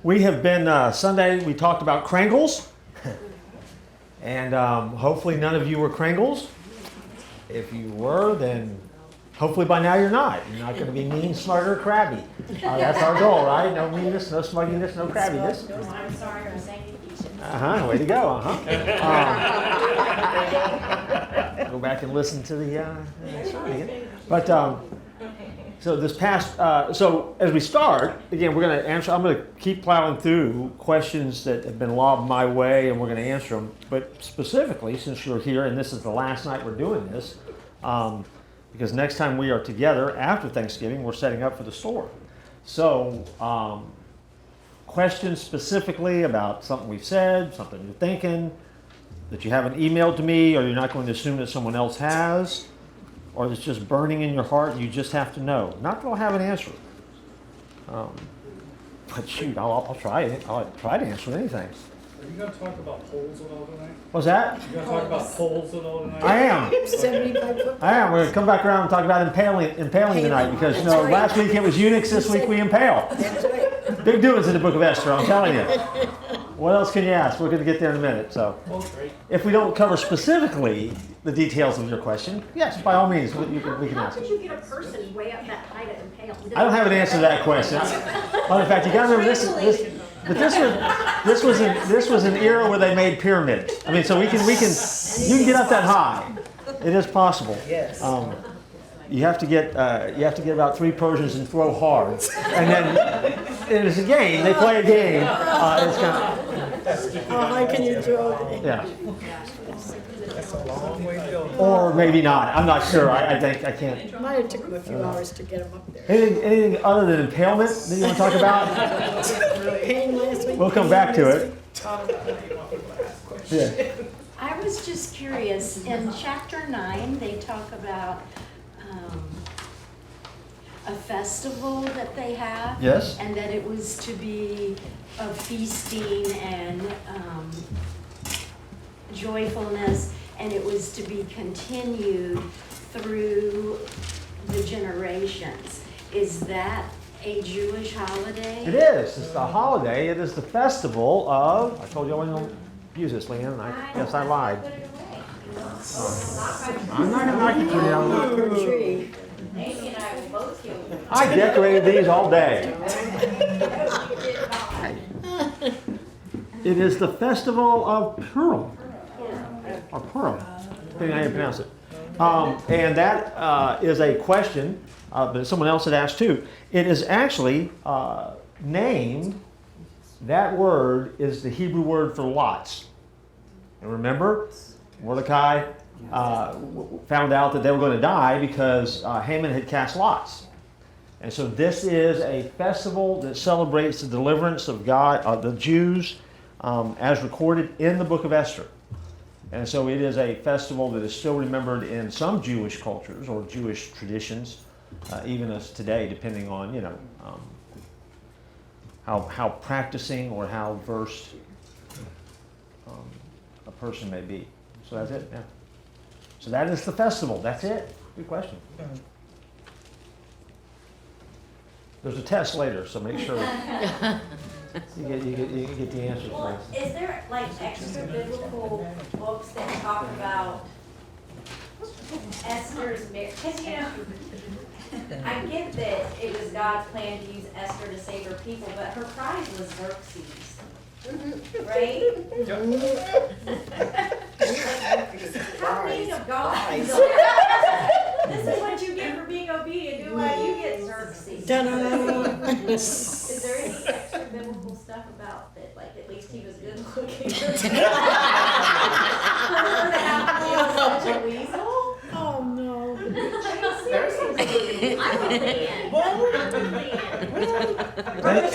We have been, Sunday we talked about Krangles, and hopefully none of you were Krangles. If you were, then hopefully by now you're not. You're not going to be mean, smart, or crabby. That's our goal, right? No meanness, no smugginess, no crabbiness. I'm sorry, I'm saying Way to go, go back and listen to the sermon again. But so this past, so as we start, again, we're going to answer. I'm going to keep plowing through questions that have been lobbed my way, and we're going to answer them. But specifically, since you're here, and this is the last night we're doing this, because next time we are together after Thanksgiving, we're setting up for the store. So. Questions specifically about something we've said, something you're thinking, that you haven't emailed to me, or you're not going to assume that someone else has, or it's just burning in your heart and you just have to know. Not that I'll have an answer. But shoot, I'll try it. I'll try to answer anything. Are you going to talk about polls and all tonight? What's that? You going to talk about polls and all tonight? I am. I am. We're going to come back around and talk about impaling tonight, because last week it was eunuchs, this week we impale. That's right. Big doings in the book of Esther, I'm telling you. What else can you ask? We're going to get there in a minute. So, if we don't cover specifically the details of your question, yes, by all means, we can How ask could it. you get a person way up that high to impale? I don't have an answer to that question. Well, in fact, you got to remember this was an era where they made pyramids. I mean, so you can get up that high. It is possible. Yes. You have to get about 3 Persians and throw hard, and then it's a game. They play a game. It's kind of, How high can you throw it? yeah. That's a long way to go. Or maybe not. I'm not sure. I think I can't. It might have taken a few hours to get them up there. Anything other than impalement that you want to talk about? Pain last week. We'll come back to it. Yeah. I was just curious, in chapter 9, they talk about a festival that they have. Yes. And that it was to be of feasting and joyfulness, and it was to be continued through the generations. Is that a Jewish holiday? It is. It's the holiday. It is the festival of. I told you I wasn't going to use this, Leanne, and I guess I lied. Put it away. I'm not going to knock you for down. Per tree. Amy and I will both kill you. I decorated these all day. It is the festival of Purim, or Purim, depending on how you pronounce it. And that is a question that someone else had asked too. It is actually named, that word is the Hebrew word for lots. And remember, Mordecai found out that they were going to die because Haman had cast lots. And so this is a festival that celebrates the deliverance of God, the Jews, as recorded in the book of Esther. And so it is a festival that is still remembered in some Jewish cultures or Jewish traditions, even as today, depending on, how practicing or how versed a person may be. So that's it, yeah. So that is the festival. That's it. Good question. There's a test later, so make sure you get the answers. Well, is there like extra biblical books that talk about Esther's marriage? Because I get that it was God's plan to use Esther to save her people, but her prize was Xerxes, right? How mean of God? This is what you get for being obedient. Do what you get Xerxes. Is there any extra biblical stuff about that? Like at least he was good looking. For her to have such a weasel? Oh, no. Seriously, I'm a fan. Thank-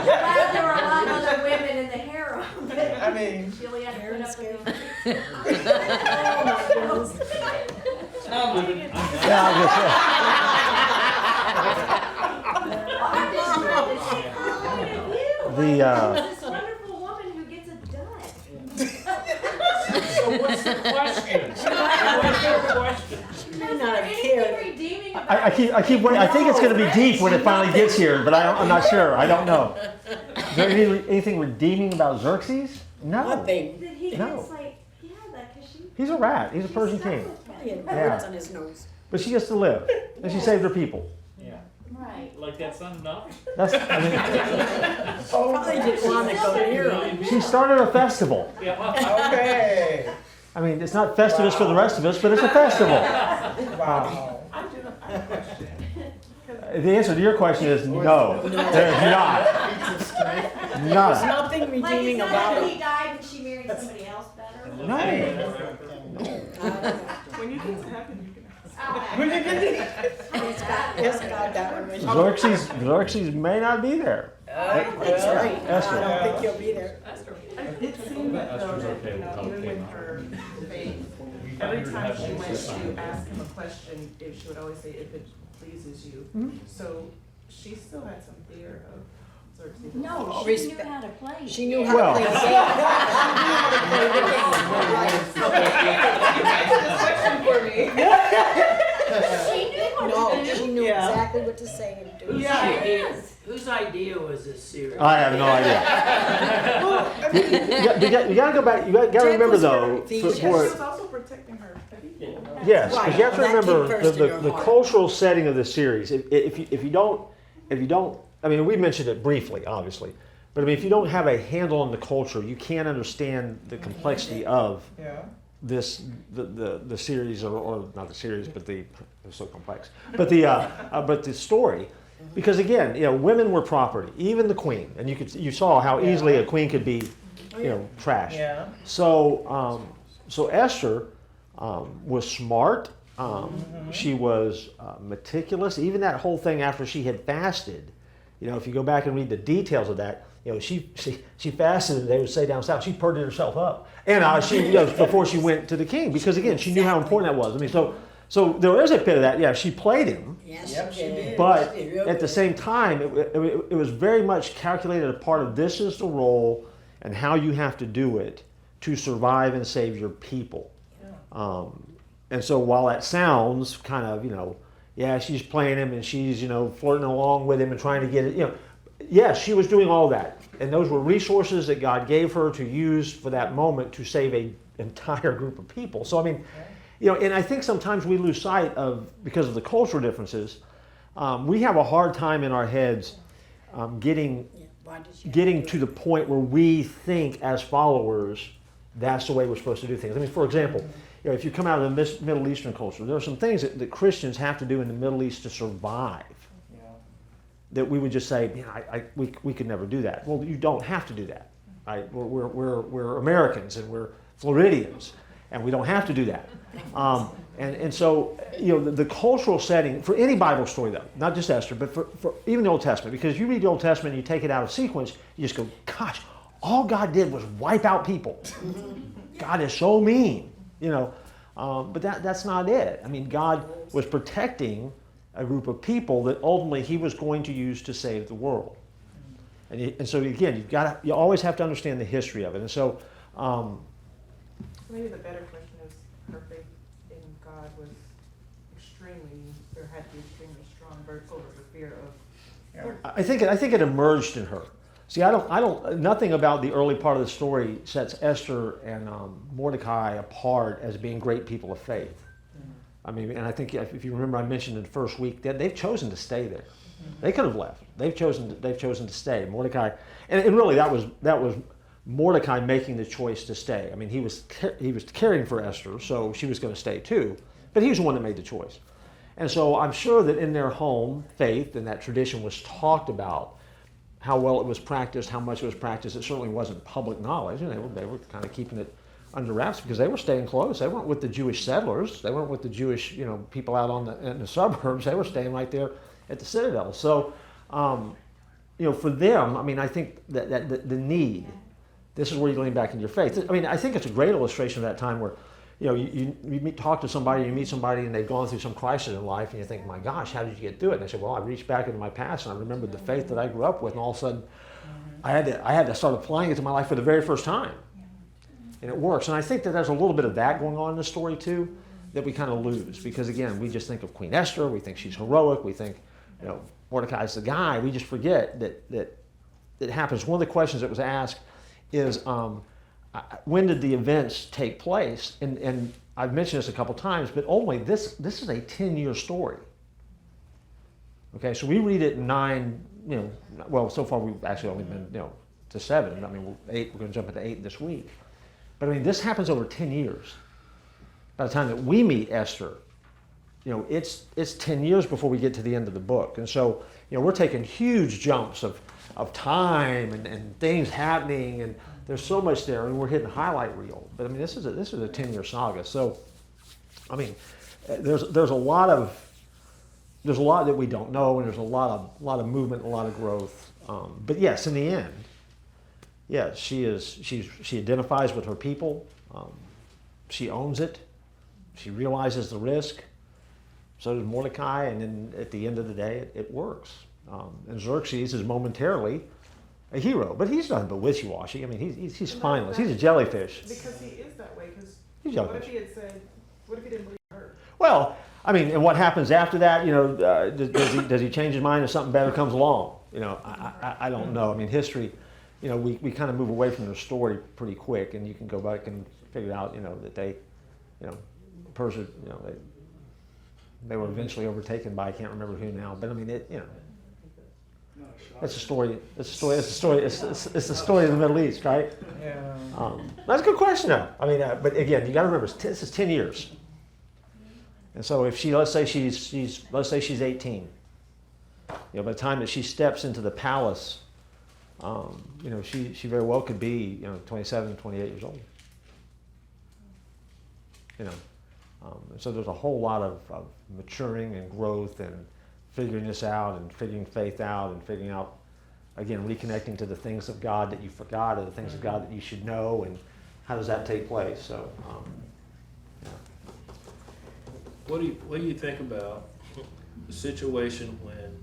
Glad there were a lot of other women in the harem. I mean, She only had to put up with me. Yeah, I guess so. The This wonderful woman who gets a dud. so what's the question? What's your question? She may not have Anything cared. redeeming I keep waiting. I think it's going to be deep when it finally gets here, but I'm not sure. I don't know. Is there anything redeeming about Xerxes? No. Nothing. That he No. gets like, yeah, that, cause she. He's a rat. He's a she's Persian stuck king. with He him. had words on his nose. But she gets to live. And she saved her people. Yeah. Right. Like that's not enough? That's, I mean, Probably didn't want to go near him. she started a festival. Yeah. Okay. I mean, it's not Festivus for the rest of us, but it's a festival. Wow. I do have a question. The answer to your question is no. There's not. There's None. nothing Like, redeeming it's not about that it. he died and she married somebody else better. No. When you get to heaven, you can ask. Yes, God, that one. Xerxes may not be there. That's right. Esther. I don't think he'll be there. It seemed that though that, you know, even with her faith, every time she went to ask him a question, she would always say, if it pleases you. So she still had some fear of Xerxes. No, she knew Respect. how to play. She knew how Well- to play the game. She knew what No, to do. she knew exactly what to say and do. Whose idea was this series? I have no idea. You got to go back. You got to remember though. She She was For, also protecting her people. yes, because you have to Right, that remember came first in your the heart. cultural setting of the series. If you don't, I mean, we mentioned it briefly, obviously, but I mean, if you don't have a handle on the culture, you can't understand the complexity of Yeah. the series, or not the series, but it's so complex. But the story, because again, women were property, even the queen, and you saw how easily a queen could be, trashed. Yeah. So Esther was smart. She was meticulous. Even that whole thing after she had fasted, if you go back and read the details of that, she fasted, and they would say down south, she purged herself up, and she before she went to the king, because again, she knew how important that was. I mean, so there is a bit of that. Yeah, she played him, Yes, Yep, she she did. but She did real at the good. same time, it was very much calculated a part of this is the role and how you have to do it to survive and save your people. And so while that sounds kind of, yeah, she's playing him and she's, flirting along with him and trying to get it, yes, she was doing all that. And those were resources that God gave her to use for that moment to save an entire group of people. So, I mean, and I think sometimes we lose sight of, because of the cultural differences, we have a hard time in our heads getting Yeah, why did she have getting do to it? the point where we think as followers that's the way we're supposed to do things. I mean, for example, if you come out of the Middle Eastern culture, there are some things that Christians have to do in the Middle East to survive Yeah. that we would just say, we could never do that. Well, you don't have to do that. Right? We're Americans and we're Floridians, and we don't have to do that. And so, the cultural setting, for any Bible story though, not just Esther, but for even the Old Testament, because you read the Old Testament and you take it out of sequence, you just go, gosh, all God did was wipe out people. God is so mean, but that's not it. I mean, God was protecting a group of people that ultimately he was going to use to save the world. And so again, you always have to understand the history of it. And so, Maybe the better question is, her faith in God was had to be extremely strong over the fear of. I think it emerged in her. See, nothing about the early part of the story sets Esther and Mordecai apart as being great people of faith. I mean, and I think if you remember, I mentioned in the first week that they've chosen to stay there. They could have left. They've chosen to stay. Mordecai, and really that was Mordecai making the choice to stay. I mean, he was caring for Esther, so she was going to stay too. But he was the one that made the choice. And so I'm sure that in their home, faith and that tradition was talked about, how well it was practiced, how much it was practiced. It certainly wasn't public knowledge. They were kind of keeping it under wraps because they were staying close. They weren't with the Jewish settlers. They weren't with the Jewish people out in the suburbs. They were staying right there at the Citadel. So, for them, I mean, I think that the need, this is where you lean back into your faith. I mean, I think it's a great illustration of that time where, you talk to somebody, you meet somebody, and they've gone through some crisis in life, and you think, my gosh, how did you get through it? And they say, well, I reached back into my past, and I remembered the faith that I grew up with, and all of a sudden, I had to start applying it to my life for the very first time. And it works. And I think that there's a little bit of that going on in the story, too, that we kind of lose. Because, again, we just think of Queen Esther, we think she's heroic, we think, Mordecai's the guy. We just forget that that happens, one of the questions that was asked is, when did the events take place? And I've mentioned this a couple times, but only this is a 10-year story. Okay, so we read it in 9, well, so far we've actually only been, to 7. I mean, we're 8, we're going to jump into 8 this week. But I mean, this happens over 10 years. By the time that we meet Esther, it's 10 years before we get to the end of the book. And so, we're taking huge jumps of time and things happening, and there's so much there, and we're hitting highlight reel. But I mean, this is a 10-year saga. So, I mean, there's a lot that we don't know, and there's a lot of movement, a lot of growth. But yes, in the end, yes, she identifies with her people. She owns it. She realizes the risk. So does Mordecai, and then at the end of the day, it works. And Xerxes is momentarily a hero, but he's nothing but wishy-washy. I mean, he's spineless. He's a jellyfish. Because he is that way, because He's what jellyfish. if he had said, what if he didn't believe her? Well, I mean, and what happens after that? Does he change his mind if something better comes along? I don't know. I mean, history, we kind of move away from the story pretty quick, and you can go back and figure out, that they, Persia, they were eventually overtaken by, I can't remember who now, but I mean, it's a story. It's the story of the Middle East, right? Yeah. That's a good question, though. I mean, but again, you got to remember, this is 10 years. And so if let's say she's 18, by the time that she steps into the palace, she very well could be, 27, 28 years old. So there's a whole lot of maturing and growth and figuring this out and figuring faith out and figuring out, again, reconnecting to the things of God that you forgot or the things of God that you should know, and how does that take place? So, What do you think about the situation when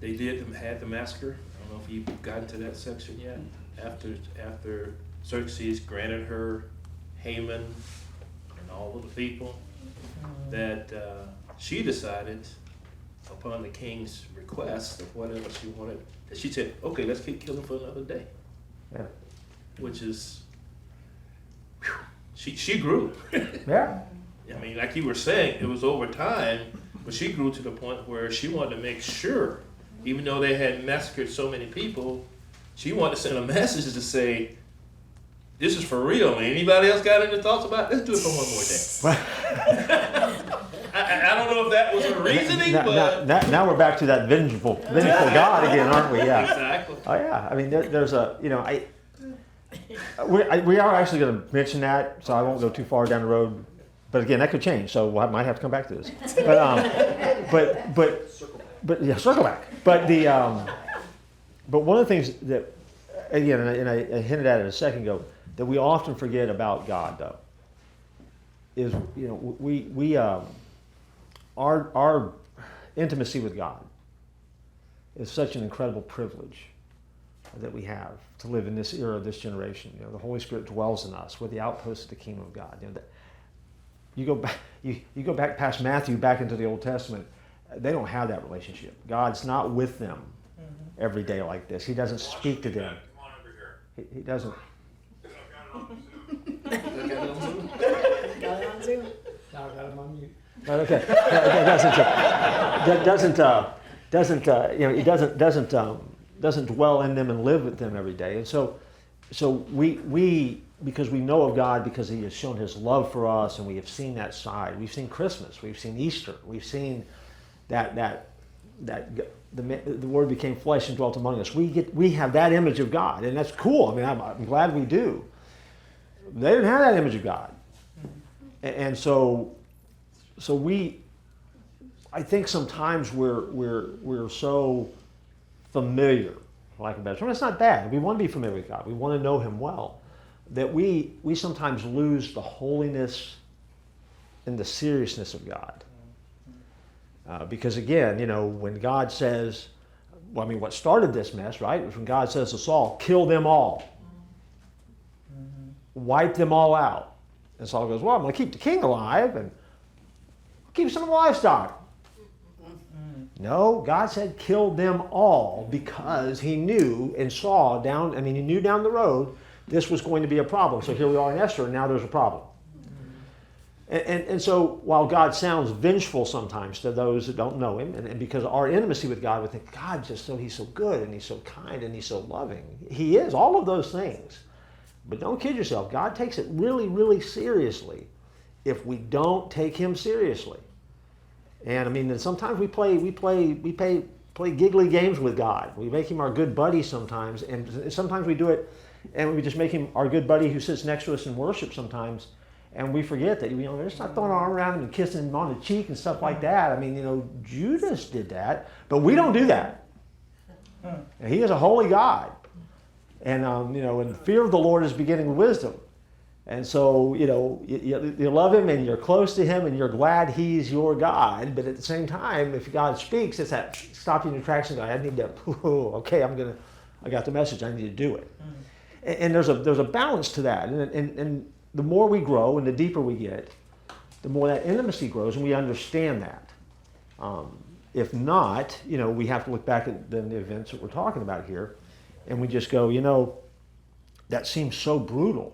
they had the massacre? I don't know if you've gotten to that section yet. After Xerxes granted her Haman and all of the people, that she decided, upon the king's request of whatever she wanted, that she said, okay, let's keep killing for another day. yeah. Which is, whew, she grew. Yeah. I mean, like you were saying, it was over time, but she grew to the point where she wanted to make sure, even though they had massacred so many people, she wanted to send a message to say, this is for real, man. Anybody else got any thoughts about it? Let's do it for one more day. I don't know if that was her reasoning, but... Now we're back to that vengeful God again, aren't we? Yeah. Exactly. Oh, yeah. I mean, there's a, we are actually going to mention that, so I won't go too far down the road. But again, that could change, so I might have to come back to this. But yeah, circle back. But but one of the things that, again, and I hinted at it a second ago, that we often forget about God, though, is our intimacy with God is such an incredible privilege that we have to live in this era of this generation. The Holy Spirit dwells in us. We're the outposts of the kingdom of God. You go back past Matthew, back into the Old Testament, they don't have that relationship. God's not with them every day like this. He doesn't speak to them. Come on over here. He doesn't. Got it on Zoom. Now I got him on mute. Okay. He doesn't dwell in them and live with them every day. And so we because we know of God, because He has shown His love for us, and we have seen that side. We've seen Christmas. We've seen Easter. We've seen that the Word became flesh and dwelt among us. We have that image of God, and that's cool. I mean, I'm glad we do. They didn't have that image of God, and so I think sometimes we're so familiar, for lack of a better term. It's not bad. We want to be familiar with God. We want to know Him well. That we sometimes lose the holiness and the seriousness of God. Because again, when God says, what started this mess, right, was when God says to Saul, kill them all. Wipe them all out. And Saul goes, well, I'm going to keep the king alive and keep some livestock. No, God said kill them all because he knew and saw he knew down the road this was going to be a problem. So here we are in Esther, and now there's a problem. And so while God sounds vengeful sometimes to those that don't know him, and because our intimacy with God, we think, God, he's so good, and he's so kind, and he's so loving. He is, all of those things. But don't kid yourself. God takes it really, really seriously if we don't take him seriously. And I mean, then sometimes we play giggly games with God. We make him our good buddy sometimes, and sometimes we do it, and we just make him our good buddy who sits next to us in worship sometimes, and we forget that, we're just not throwing our arm around him and kissing him on the cheek and stuff like that. I mean, Judas did that, but we don't do that. And he is a holy God. And, and the fear of the Lord is beginning with wisdom. And so, you love him and you're close to him and you're glad he's your God. But at the same time, if God speaks, it's that stop you in your tracks and go, I need to, okay, I got the message, I need to do it. And there's a balance to that. And the more we grow and the deeper we get, the more that intimacy grows and we understand that. If not, we have to look back at the events that we're talking about here and we just go, that seems so brutal.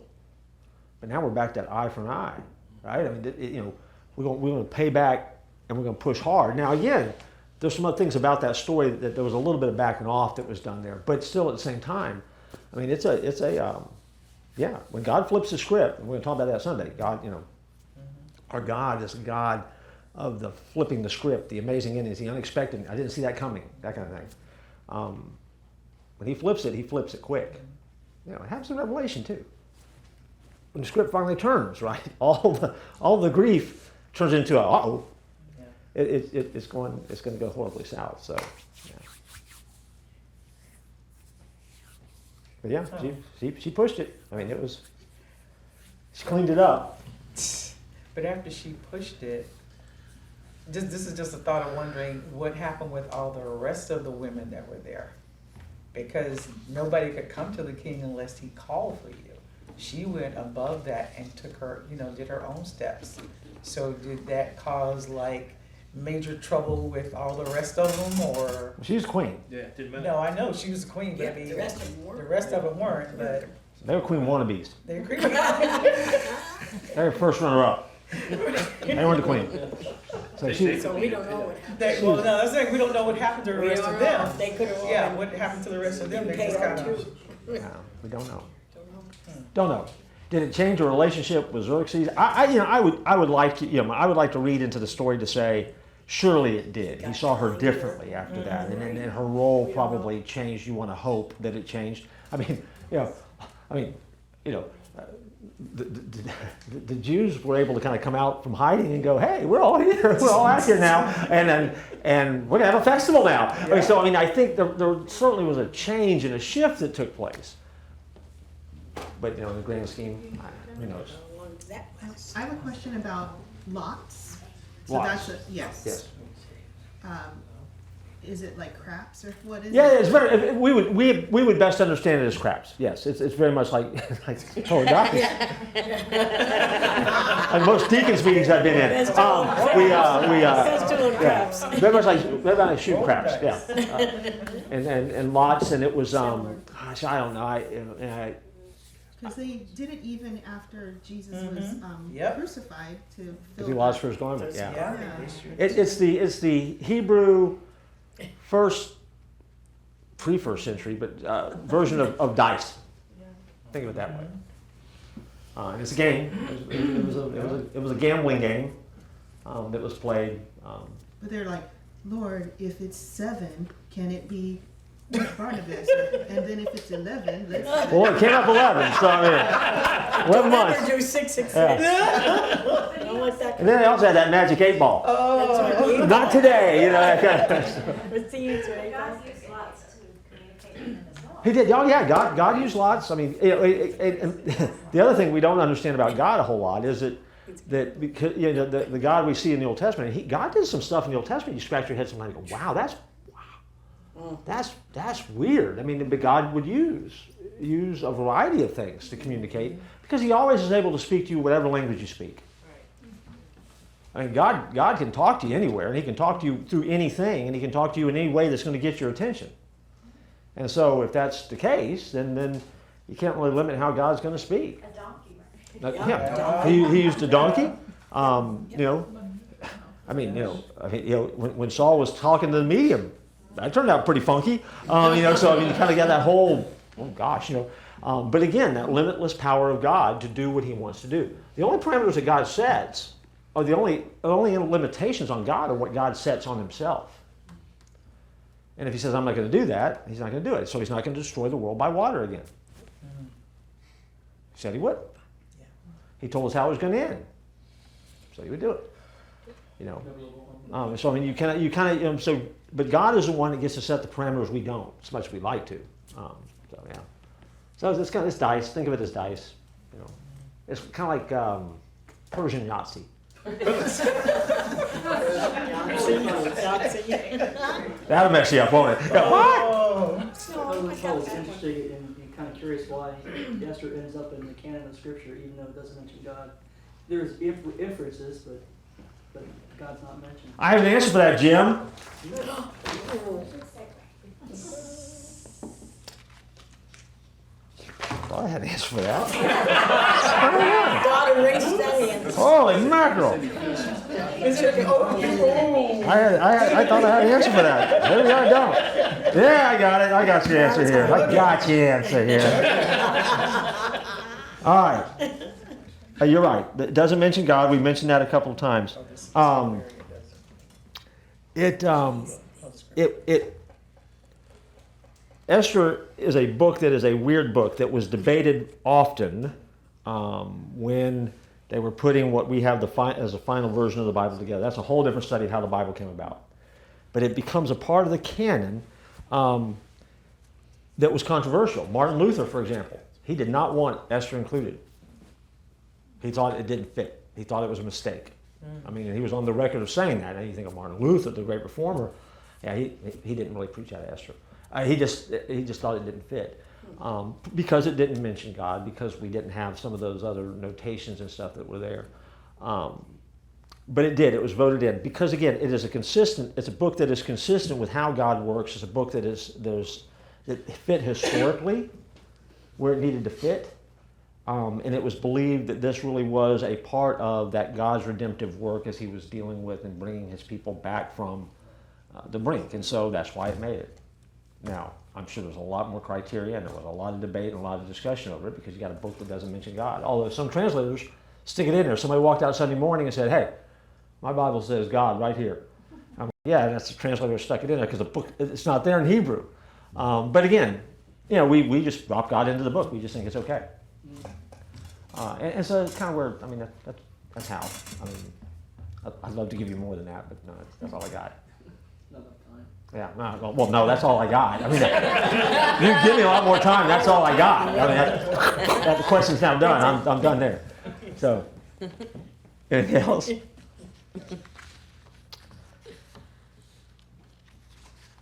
But now we're back to that eye for an eye, right? I mean, we're going to pay back and we're going to push hard. Now, again, there's some other things about that story that there was a little bit of backing off that was done there, but still at the same time, I mean, when God flips the script, and we're going to talk about that Sunday, God, our God is a God of the flipping the script, the amazing endings, the unexpected. I didn't see that coming, that kind of thing. When he flips it quick. It happens in Revelation too. When the script finally turns, right? All the grief turns into it's going to go horribly south. So, yeah. But yeah, she pushed it. I mean, she cleaned it up. But after she pushed it, this is just a thought of wondering what happened with all the rest of the women that were there. Because nobody could come to the king unless he called for you. She went above that and took her, did her own steps. So did that cause major trouble with all the rest of them, or? She was queen. Yeah, it didn't matter. No, I know she was the queen, but The rest of them weren't. the rest of them weren't, but They were queen wannabes. they were queen. They were first runner-up. They weren't the queen. So So we don't know what happened. Well, no, that's like we don't know what happened to the rest of them. They could have all Yeah, been what happened to the rest of them? They just KO kind of. too. no, we don't know. Don't know. Don't know. Did it change her relationship with Xerxes? I would like to read into the story to say, surely it did. He saw her differently after that, and her role probably changed. You want to hope that it changed. The Jews were able to kind of come out from hiding and go, hey, we're all here, we're all out here now, and we're gonna have a festival now. Yeah. So I think there certainly was a change and a shift that took place. But in the grand scheme, who knows? How long does that last? I have a question about lots. So Lots. that's yes. Yes. Is it like craps or what is Yeah, it? it's very. We would best understand it as craps. Yes, it's very much like total darkness. Like most deacons meetings I've been in, Festival of craps. very much like shooting craps. Yeah, and lots, and it was gosh, I don't know. Because they did it even after Jesus was Yep. crucified to He fill lost for his garment. Yeah. Yeah. Yeah. It's the Hebrew pre-first century, but version of dice. Think of it that way. And it's a game. It was a gambling game that was played. But they're like, Lord, if it's 7, can it be Barnabas? And then if it's 11, let's. Well, it came up 11, so 11 months. Never do 666. Yeah. Don't let that. And then they also had that magic 8 ball. Oh. Not today, that kind of stuff. What's the answer? God used lots to communicate with them as well. He did. Oh yeah, God used lots. I mean, and the other thing we don't understand about God a whole lot is that because the God we see in the Old Testament, God did some stuff in the Old Testament. You scratch your head sometimes and go, wow, that's weird. I mean, but God would use a variety of things to communicate because He always is able to speak to you whatever language you speak. I mean, God can talk to you anywhere, and he can talk to you through anything, and he can talk to you in any way that's going to get your attention. And so if that's the case, then you can't really limit how God's going to speak. A donkey. Yeah, he used a donkey. When Saul was talking to the medium, that turned out pretty funky. So I mean, you kind of got that whole, but again, that limitless power of God to do what he wants to do. The only parameters that God sets are the only limitations on God are what God sets on himself. And if he says, I'm not going to do that, he's not going to do it. So he's not going to destroy the world by water again. He said he would. He told us how it was going to end. So he would do it. So I mean, but God is the one that gets to set the parameters. We don't, as much as we like to. So it's kind of this dice. Think of it as dice. It's kind of like Persian Yahtzee. That'll mess you up, won't it? Yeah, what? I was always interested and kind of curious why Esther ends up in the canon of Scripture, even though it doesn't mention God. There's inferences, but God's not mentioned. I have an answer for that, Jim. Well, I had an answer for that. God erased that hand. Holy mackerel! I thought I had an answer for that. Maybe I don't. Yeah, I got it. I got your answer here. All right. You're right. It doesn't mention God. We mentioned that a couple of times. Esther is a book that is a weird book that was debated often when they were putting what we have as a final version of the Bible together. That's a whole different study of how the Bible came about. But it becomes a part of the canon that was controversial. Martin Luther, for example, he did not want Esther included. He thought it didn't fit. He thought it was a mistake. I mean, he was on the record of saying that. And you think of Martin Luther, the great reformer. Yeah, he didn't really preach out of Esther. He just thought it didn't fit because it didn't mention God, because we didn't have some of those other notations and stuff that were there. But it did. It was voted in because, again, it's a book that is consistent with how God works. It's a book that fit historically where it needed to fit. And it was believed that this really was a part of that God's redemptive work as he was dealing with and bringing his people back from the brink. And so that's why it made it. Now, I'm sure there's a lot more criteria, and there was a lot of debate and a lot of discussion over it because you got a book that doesn't mention God. Although some translators stick it in there. Somebody walked out Sunday morning and said, hey, my Bible says God right here. I'm like, yeah, that's the translator who stuck it in there because the book, it's not there in Hebrew. But again, we just drop God into the book. We just think it's okay. And so it's kind of where, I mean, that's how. I mean, I'd love to give you more than that, but no, that's all I got. Yeah, no, that's all I got. I mean, you give me a lot more time, that's all I got. I mean, the question's now done. I'm done there. So, anything else?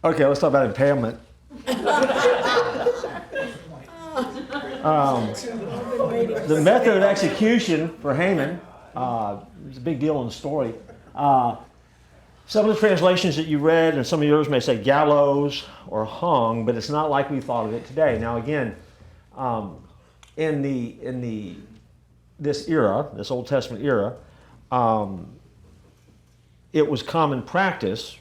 Okay, let's talk about impalement. The method of execution for Haman is a big deal in the story. Some of the translations that you read and some of yours may say gallows or hung, but it's not like we thought of it today. Now again, in this era, this Old Testament era, it was common practice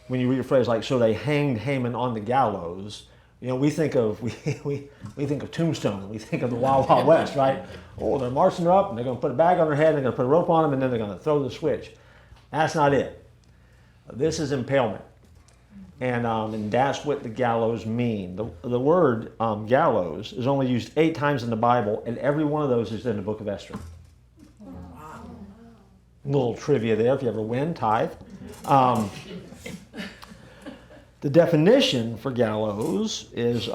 when you read a phrase like, so they hanged Haman on the gallows. We think of we think of Tombstone. We think of the Wild Wild West, right? Oh, they're marching her up, and they're going to put a bag on her head, and they're going to put a rope on them, and then they're going to throw the switch. That's not it. This is impalement, and that's what the gallows mean. The word gallows is only used 8 times in the Bible, and every one of those is in the book of Esther. Wow. Little trivia there, if you ever win, tithe. The definition for gallows is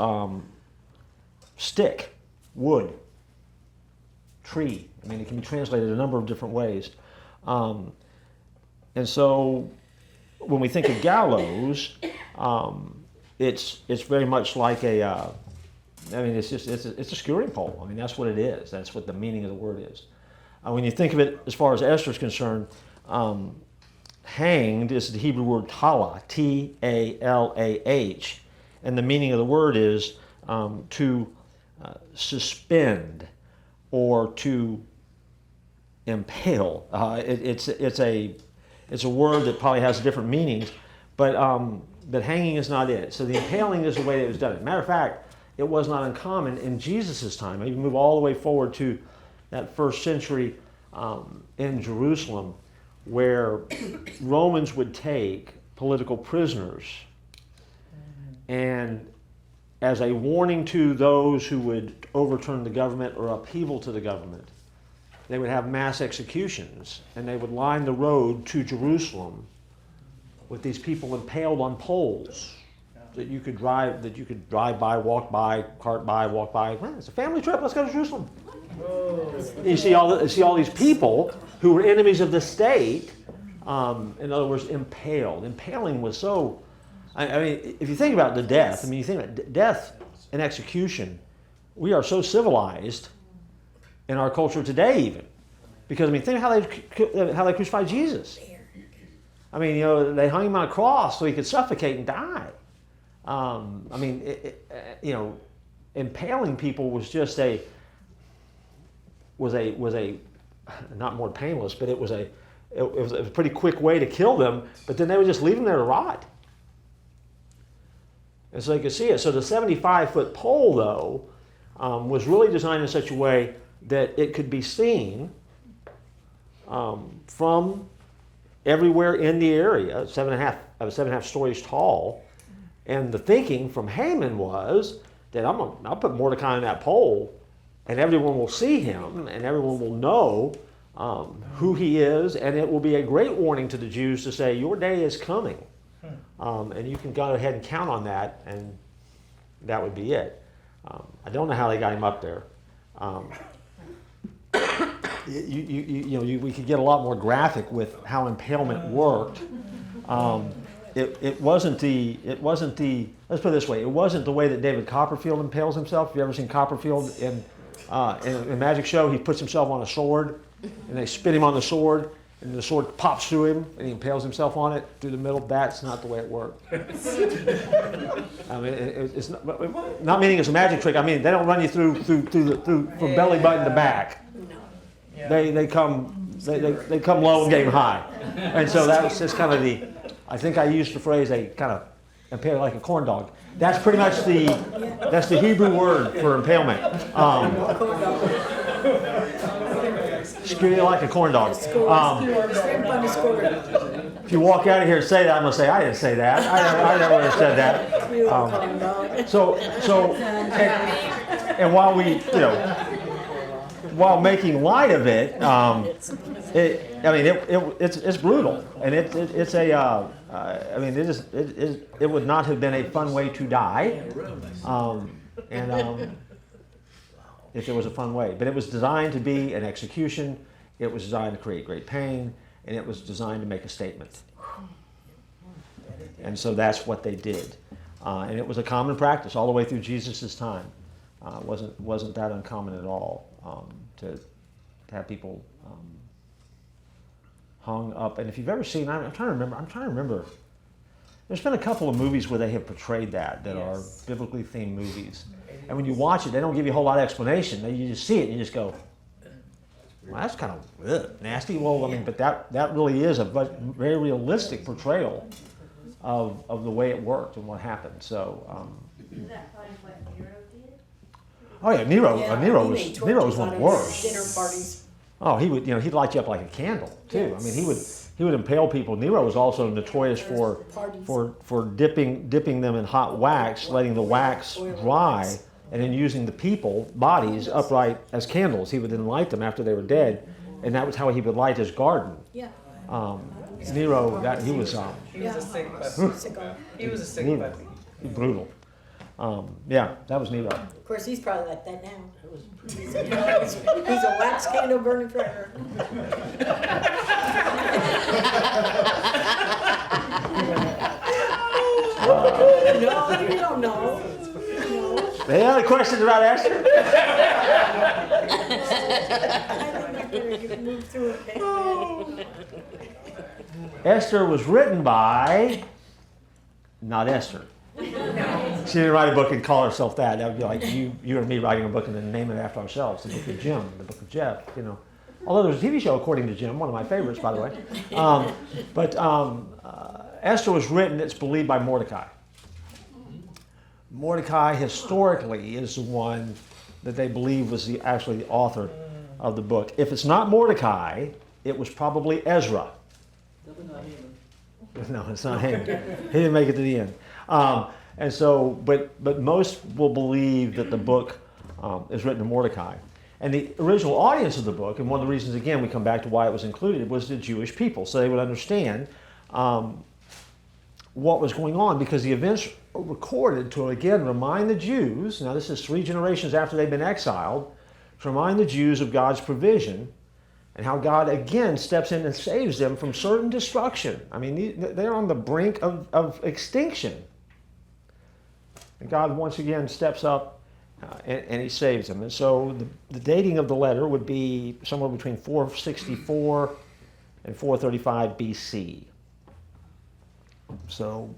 stick, wood, tree. I mean, it can be translated a number of different ways. And so when we think of gallows, it's very much like it's a skewering pole. I mean, that's what it is. That's what the meaning of the word is. When you think of it as far as Esther's concerned, hanged is the Hebrew word talah, T-A-L-A-H. And the meaning of the word is to suspend or to impale. It's a word that probably has different meanings, but hanging is not it. So the impaling is the way it was done. Matter of fact, it was not uncommon in Jesus' time. You move all the way forward to that first century in Jerusalem, where Romans would take political prisoners, and as a warning to those who would overturn the government or upheaval to the government, they would have mass executions, and they would line the road to Jerusalem with these people impaled on poles that you could drive by, walk by, cart by, walk by. Well, it's a family trip. Let's go to Jerusalem. You see all these people who were enemies of the state. In other words, impaled. Impaling was so. I mean, if you think about the death, you think about death and execution. We are so civilized in our culture today, even because think how they crucified Jesus. I mean, they hung him on a cross so he could suffocate and die. Impaling people was just was a not more painless, but it was a pretty quick way to kill them. But then they would just leave them there to rot, and so they could see it. So the 75-foot pole, though, was really designed in such a way that it could be seen from everywhere in the area. 7.5 stories tall. And the thinking from Haman was that I'll put Mordecai on that pole, and everyone will see him, and everyone will know who he is, and it will be a great warning to the Jews to say, your day is coming. And you can go ahead and count on that, and that would be it. I don't know how they got him up there. We could get a lot more graphic with how impalement worked. It wasn't the. Let's put it this way. It wasn't the way that David Copperfield impales himself. Have you ever seen Copperfield in a magic show? He puts himself on a sword, and they spit him on the sword, and the sword pops through him, and he impales himself on it through the middle. That's not the way it worked. I mean, it's not meaning it's a magic trick. I mean, they don't run you through from belly button to back. Yeah. They come low and get high, and so that was just kind of the. I think I used the phrase "they kind of impale like a corn dog." That's pretty much the Hebrew word for impalement. Skew you like a corn dog. If you walk out of here and say that, I'm gonna say I didn't say that. I never have said that. And while we, while making light of it, it's brutal, and it would not have been a fun way to die, if there was a fun way. But it was designed to be an execution. It was designed to create great pain, and it was designed to make a statement. And so that's what they did, and it was a common practice all the way through Jesus' time. Wasn't that uncommon at all to have people hung up. And if you've ever seen, I'm trying to remember. There's been a couple of movies where they have portrayed that are biblically themed movies. And when you watch it, they don't give you a whole lot of explanation. You just see it and you just go, well, that's kind of nasty. Well, but that really is a very realistic portrayal of the way it worked and what happened. So. Is that probably what Nero did? Oh yeah, Nero was one of the worst. Dinner parties. Oh, he'd light you up like a candle too. Yes. I mean, he would impale people. Nero was also notorious for dipping them in hot wax, letting the wax dry, and then using the people bodies upright as candles. He would then light them after they were dead, and that was how he would light his garden. Yeah. Nero, he was a sick puppy. He was a sick puppy. Brutal. That was Nero. Of course, he's probably like that now. He's a wax candle burning forever. No, you don't know. Any other questions about Esther? I think better move through it. Esther was written by, not Esther. She didn't write a book and call herself that. That would be like you and me writing a book and then naming it after ourselves. The book of Jim, the book of Jeff, you know. Although there's a TV show, According to Jim, one of my favorites, by the way. Esther was written, it's believed, by Mordecai. Mordecai, historically, is the one that they believe was actually the author of the book. If it's not Mordecai, it was probably Ezra. Definitely not Haman. No, it's not him. He didn't make it to the end. But most will believe that the book is written to Mordecai. And the original audience of the book, and one of the reasons, again, we come back to why it was included, was the Jewish people. So they would understand what was going on, because the events are recorded to, again, remind the Jews, now this is 3 generations after they've been exiled, to remind the Jews of God's provision and how God, again, steps in and saves them from certain destruction. I mean, they're on the brink of extinction. And God, once again, steps up and he saves them. And so the dating of the letter would be somewhere between 464 and 435 BC. So,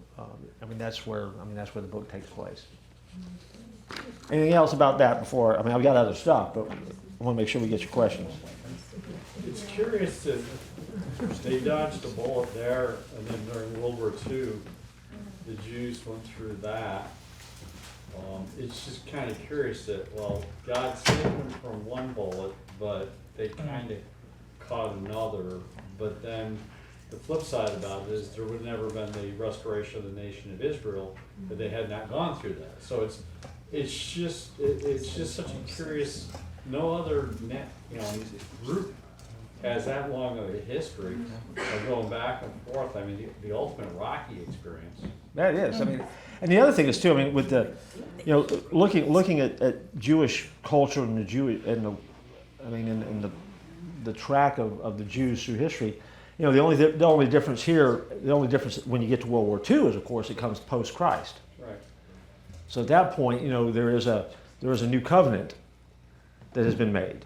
that's where the book takes place. Anything else about that before? I've got other stuff, but I want to make sure we get your questions. It's curious that they dodged a bullet there, and then during World War II, the Jews went through that. It's just kind of curious that, well, God saved them from one bullet, but they kind of caught another. But then the flip side about it is there would never been the restoration of the nation of Israel if they had not gone through that. So it's just such a curious. No other group has that long of a history of going back and forth. The ultimate Rocky experience. That is. And the other thing is too. With the, looking at Jewish culture and the track of the Jews through history. The only difference here, when you get to World War II is, of course, it comes post Christ. Right. So at that point, there is a new covenant that has been made,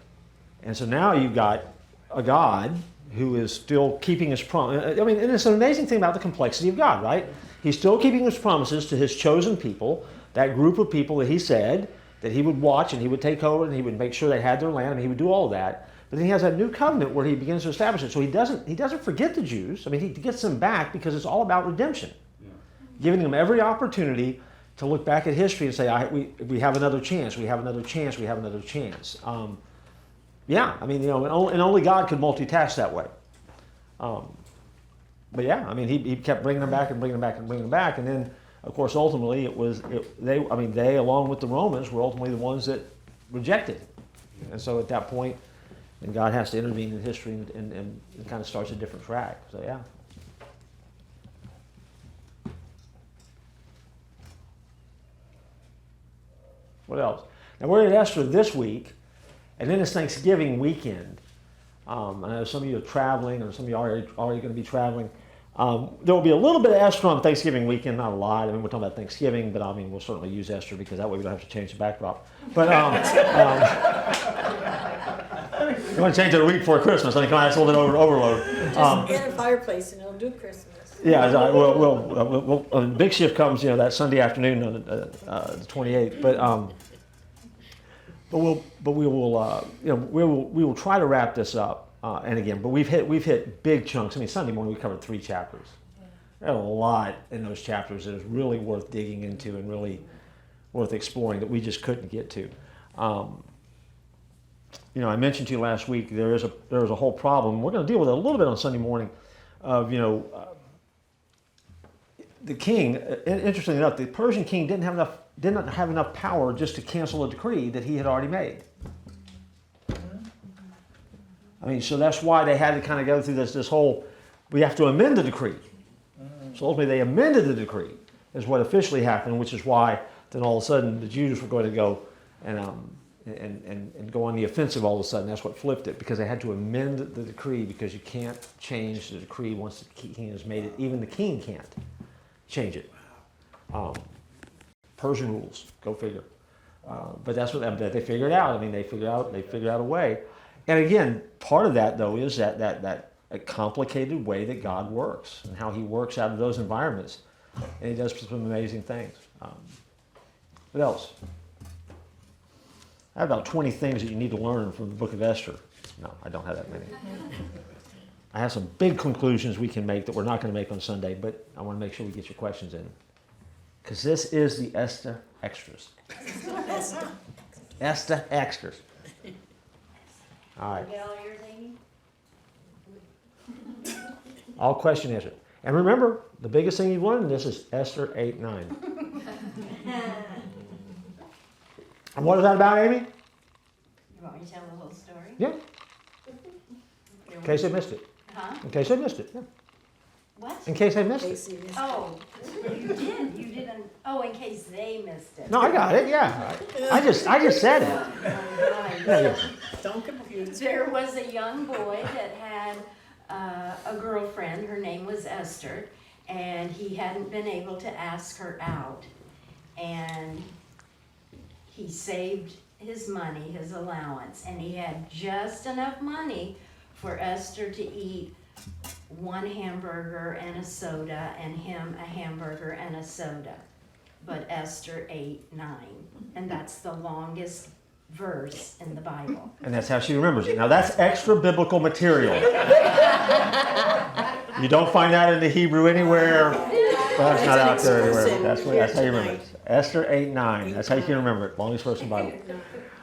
and so now you've got a God who is still keeping his promise. And it's an amazing thing about the complexity of God, right? He's still keeping his promises to his chosen people, that group of people that he said that he would watch and he would take over and he would make sure they had their land and he would do all of that. But then he has that new covenant where he begins to establish it. So he doesn't forget the Jews. He gets them back because it's all about redemption, giving them every opportunity to look back at history and say, we have another chance, we have another chance, we have another chance. And only God could multitask that way. He kept bringing them back and bringing them back and bringing them back. And then, of course, ultimately, they, along with the Romans, were ultimately the ones that rejected. And so at that point, and God has to intervene in history and kind of starts a different track. So, yeah. What else? Now, we're at Esther this week, and then it's Thanksgiving weekend. I know some of you are traveling, or some of you are already going to be traveling. There will be a little bit of Esther on Thanksgiving weekend, not a lot. We're talking about Thanksgiving, but we'll certainly use Esther because that way we don't have to change the backdrop. But you want to change it a week before Christmas, I think that's a little bit overload. Just get a fireplace and it'll do Christmas. Yeah, we'll big shift comes, that Sunday afternoon on the 28th. But we will try to wrap this up. And again, but we've hit big chunks. Sunday morning we covered 3 chapters. There's a lot in those chapters that is really worth digging into and really worth exploring that we just couldn't get to. I mentioned to you last week there is a whole problem. We're going to deal with it a little bit on Sunday morning. Of the king. Interestingly enough, the Persian king didn't have enough power just to cancel a decree that he had already made. So that's why they had to kind of go through this whole, we have to amend the decree. So ultimately they amended the decree, is what officially happened, which is why then all of a sudden the Jews were going to go and go on the offensive all of a sudden. That's what flipped it, because they had to amend the decree, because you can't change the decree once the king has made it. Even the king can't change it. Persian rules, go figure. But that's what they figured out. They figured out a way. And again, part of that, though, is that a complicated way that God works and how he works out of those environments. And he does some amazing things. What else? I have about 20 things that you need to learn from the book of Esther. No, I don't have that many. I have some big conclusions we can make that we're not going to make on Sunday, but I want to make sure we get your questions in. Because this is the Esther Extras. Esther Extras. All right. Get all yours, Amy? All question answered. And remember, the biggest thing you've learned in this is Esther 8:9. And what is that about, Amy? You want me to tell a little story? Yeah. In case I missed it. Huh? In case I missed it. Yeah. What? In case I missed it. Casey is- Oh, you did. You didn't. Oh, in case they missed it. No, I got it. Yeah. I just said it. Right. Yeah, yeah. Don't confuse. There was a young boy that had a girlfriend. Her name was Esther, and he hadn't been able to ask her out. And he saved his money, his allowance, and he had just enough money for Esther to eat one hamburger and a soda, and him a hamburger and a soda. But Esther ate 9, and that's the longest verse in the Bible. And that's how she remembers it. Now that's extra biblical material. You don't find that in the Hebrew anywhere. That's not out there anywhere. That's how you remember it. Esther 8:9. That's how you can remember it. Longest verse in the Bible.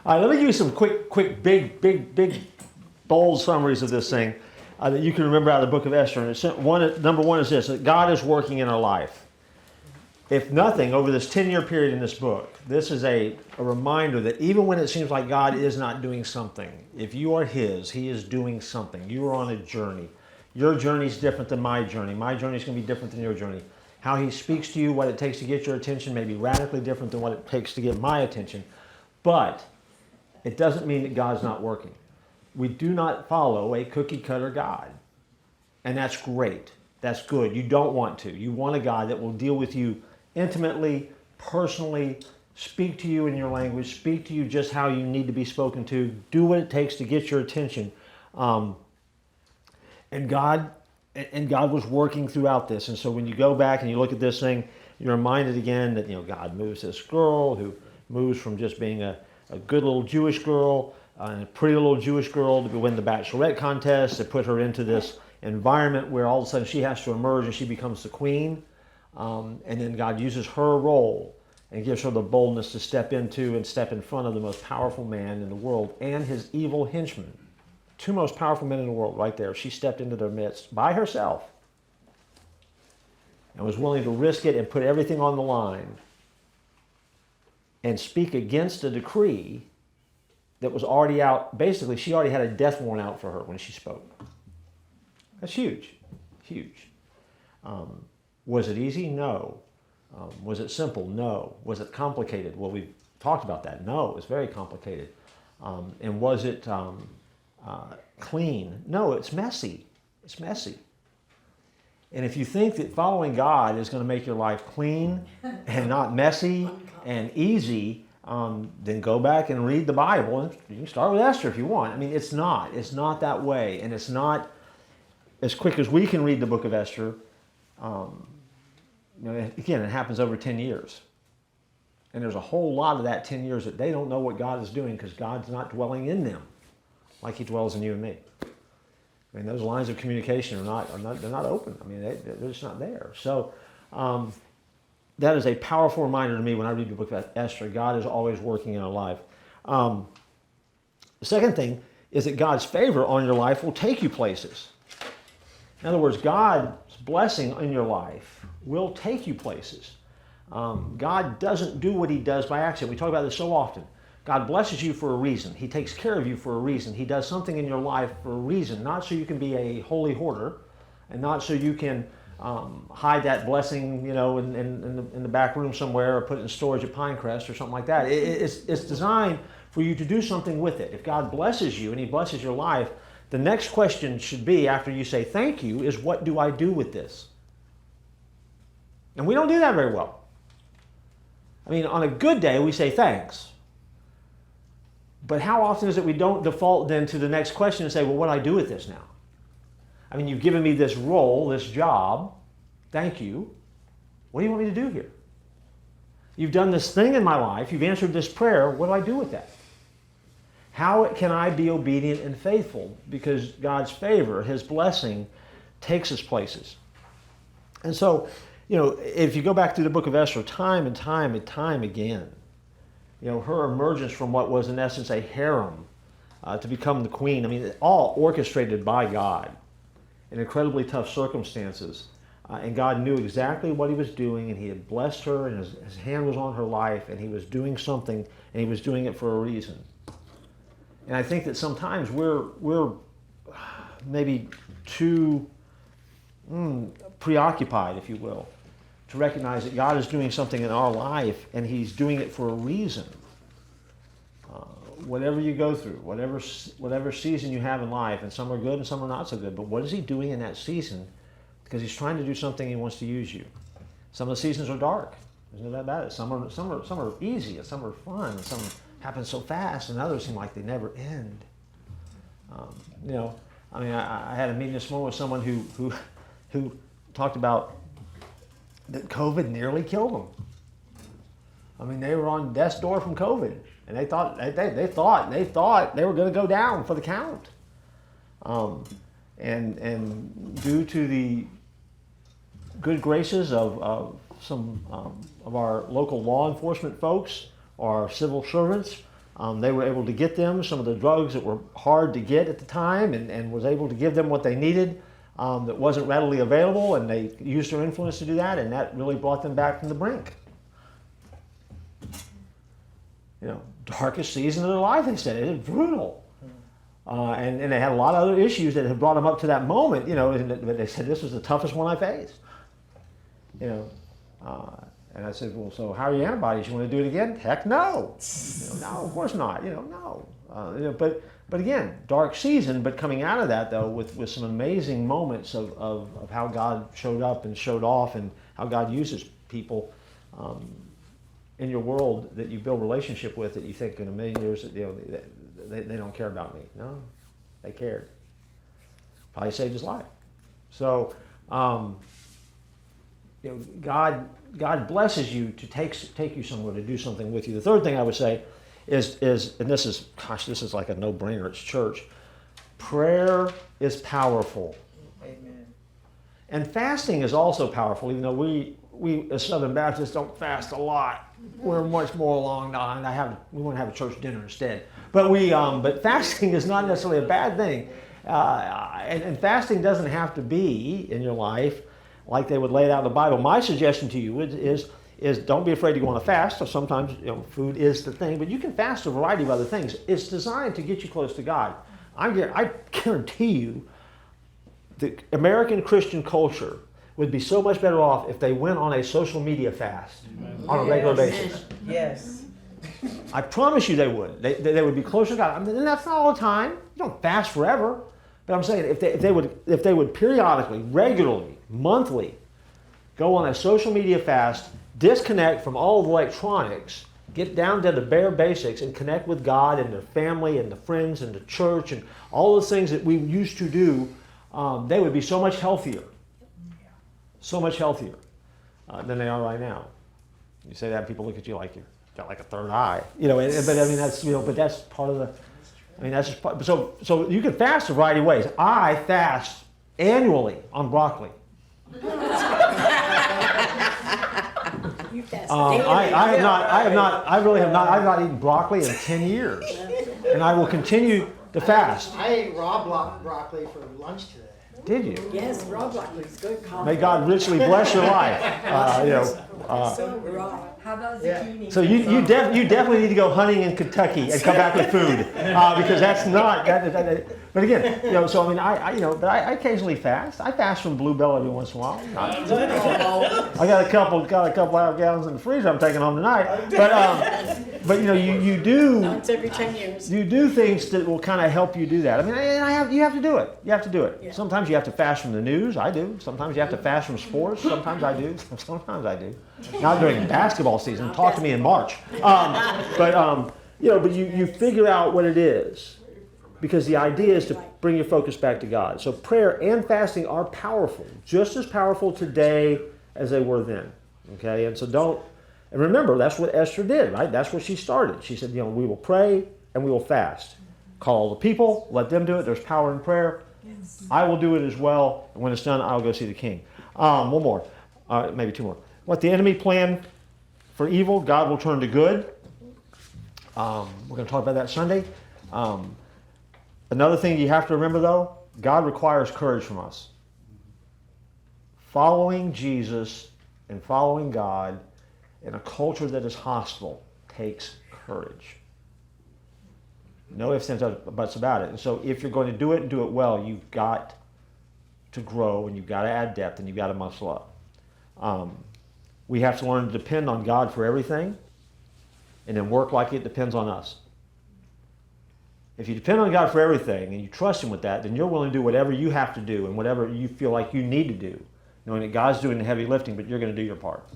All right, let me give you some quick, big, bold summaries of this thing that you can remember out of the book of Esther. And number one is this: that God is working in our life. If nothing, over this 10-year period in this book, this is a reminder that even when it seems like God is not doing something, if you are His, He is doing something. You are on a journey. Your journey is different than my journey. My journey is going to be different than your journey. How He speaks to you, what it takes to get your attention may be radically different than what it takes to get my attention. But it doesn't mean that God's not working. We do not follow a cookie-cutter God. And that's great. That's good. You don't want to. You want a God that will deal with you intimately, personally, speak to you in your language, speak to you just how you need to be spoken to, do what it takes to get your attention. And God was working throughout this. And so when you go back and you look at this thing, you're reminded again that God moves this girl who moves from just being a good little Jewish girl, a pretty little Jewish girl, to win the Bachelorette contest, to put her into this environment where all of a sudden she has to emerge and she becomes the queen. And then God uses her role and gives her the boldness to step into and step in front of the most powerful man in the world and his evil henchmen. 2 most powerful men in the world right there. She stepped into their midst by herself and was willing to risk it and put everything on the line and speak against a decree that was already out. Basically, she already had a death warrant out for her when she spoke. That's huge. Huge. Was it easy? No. Was it simple? No. Was it complicated? Well, we've talked about that. No, it was very complicated. And was it clean? No, it's messy. It's messy. And if you think that following God is going to make your life clean and not messy and easy, then go back and read the Bible. And you can start with Esther if you want. I mean, it's not. It's not that way. And it's not as quick as we can read the book of Esther. Again, it happens over 10 years. And there's a whole lot of that 10 years that they don't know what God is doing because God's not dwelling in them like He dwells in you and me. I mean, those lines of communication they're not open. I mean, they're just not there. So that is a powerful reminder to me when I read the book of Esther. God is always working in our life. The second thing is that God's favor on your life will take you places. In other words, God's blessing in your life will take you places. God doesn't do what He does by accident. We talk about this so often. God blesses you for a reason. He takes care of you for a reason. He does something in your life for a reason, not so you can be a holy hoarder and not so you can hide that blessing, in the back room somewhere or put it in storage at Pinecrest or something like that. It's designed for you to do something with it. If God blesses you and He blesses your life, the next question should be, after you say thank you, is what do I do with this? And we don't do that very well. I mean, on a good day, we say thanks. But how often is it we don't default then to the next question and say, well, what do I do with this now? I mean, you've given me this role, this job. Thank you. What do you want me to do here? You've done this thing in my life. You've answered this prayer. What do I do with that? How can I be obedient and faithful? Because God's favor, His blessing, takes us places. And so, if you go back through the book of Esther, time and time and time again, her emergence from what was in essence a harem to become the queen, I mean, all orchestrated by God in incredibly tough circumstances. And God knew exactly what He was doing, and He had blessed her, and His hand was on her life, and He was doing something, and He was doing it for a reason. And I think that sometimes we're maybe too preoccupied, if you will, to recognize that God is doing something in our life, and He's doing it for a reason. Whatever you go through, whatever season you have in life, and some are good and some are not so good, but what is He doing in that season? Because He's trying to do something, He wants to use you. Some of the seasons are dark. Isn't that bad? Some are easy, and some are fun, and some happen so fast, and others seem like they never end. I had a meeting this morning with someone who talked about that COVID nearly killed them. I mean, they were on death's door from COVID, and they thought they were going to go down for the count. And due to the good graces of some of our local law enforcement folks, our civil servants, they were able to get them some of the drugs that were hard to get at the time, and was able to give them what they needed that wasn't readily available, and they used their influence to do that, and that really brought them back from the brink. Darkest season of their life, they said. It was brutal. And they had a lot of other issues that had brought them up to that moment, but they said, this was the toughest one I faced. And I said, well, so how are your antibodies? You want to do it again? Heck no. No, of course not. No. But again, dark season, but coming out of that, though, with some amazing moments of how God showed up and showed off, and how God uses people in your world that you build relationship with, that you think in a million years that they don't care about me. No, they cared. Probably saved his life. So, God blesses you to take you somewhere, to do something with you. The third thing I would say is, and this is like a no-brainer. It's church. Prayer is powerful. Amen. And fasting is also powerful, even though we as Southern Baptists don't fast a lot. We're much more along the line. We want to have a church dinner instead. But fasting is not necessarily a bad thing. And fasting doesn't have to be in your life like they would lay it out in the Bible. My suggestion to you is don't be afraid to go on a fast. So sometimes food is the thing, but you can fast a variety of other things. It's designed to get you close to God. I guarantee you the American Christian culture would be so much better off if they went on a social media fast on a regular basis. Yes. I promise you they would. They would be closer to God. I mean, and that's not all the time. You don't fast forever. But I'm saying if they would periodically, regularly, monthly, go on a social media fast, disconnect from all of the electronics, get down to the bare basics, and connect with God and their family and the friends and the church and all those things that we used to do, they would be so much healthier. So much healthier than they are right now. You say that, and people look at you like you've got like a third eye, but I mean that's part of the. I mean that's just part, so you can fast a variety of ways. I fast annually on broccoli. You fast I have not eaten broccoli in 10 years, and I will continue to fast. I ate raw broccoli for lunch today. Did you? Yes, raw broccoli is good. May God richly bless your life. So raw. How about zucchini? So you definitely need to go hunting in Kentucky and come back with food because that's not. But again, so I mean, I occasionally fast. I fast from Bluebell every once in a while. I got a couple gallons in the freezer I'm taking home tonight. But you do. Once every 10 years. You do things that will kind of help you do that. I mean, you have to do it. You have to do it. Yeah. Sometimes you have to fast from the news. I do. Sometimes you have to fast from sports. Sometimes I do. Sometimes I do. Not during basketball season. Talk to me in March. but you figure out what it is. Because the idea is to bring your focus back to God. So prayer and fasting are powerful, just as powerful today as they were then. Okay, and so and remember, that's what Esther did, right? That's what she started. She said, we will pray and we will fast. Call the people, let them do it. There's power in prayer. I will do it as well. And when it's done, I'll go see the king. One more, maybe two more. What the enemy planned for evil, God will turn to good. We're going to talk about that Sunday. Another thing you have to remember, though, God requires courage from us. Following Jesus and following God in a culture that is hostile takes courage. No ifs, ands, or buts about it. And so if you're going to do it and do it well, you've got to grow and you've got to add depth and you've got to muscle up. We have to learn to depend on God for everything and then work like it depends on us. If you depend on God for everything and you trust Him with that, then you're willing to do whatever you have to do and whatever you feel like you need to do, knowing that God's doing the heavy lifting, but you're going to do your part.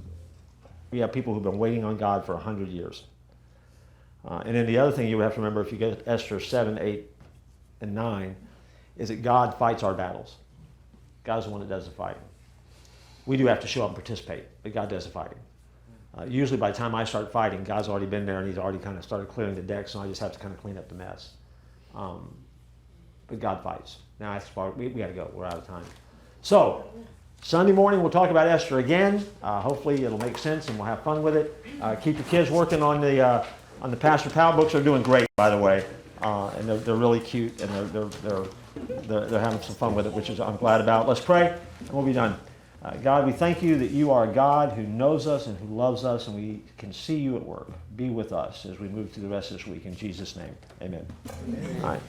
We have people who've been waiting on God for 100 years. And then the other thing you have to remember if you get Esther 7, 8, and 9 is that God fights our battles. God's the one that does the fighting. We do have to show up and participate, but God does the fighting. Usually by the time I start fighting, God's already been there and He's already kind of started clearing the decks, and I just have to kind of clean up the mess. But God fights. Now that's far, we got to go. We're out of time. So Sunday morning we'll talk about Esther again. Hopefully it'll make sense and we'll have fun with it. Keep your kids working on the Pastor Powell books. They're doing great, by the way, and they're really cute and they're having some fun with it, which is I'm glad about. Let's pray and we'll be done. God, we thank you that you are a God who knows us and who loves us, and we can see you at work. Be with us as we move through the rest of this week. In Jesus' name, amen. All right.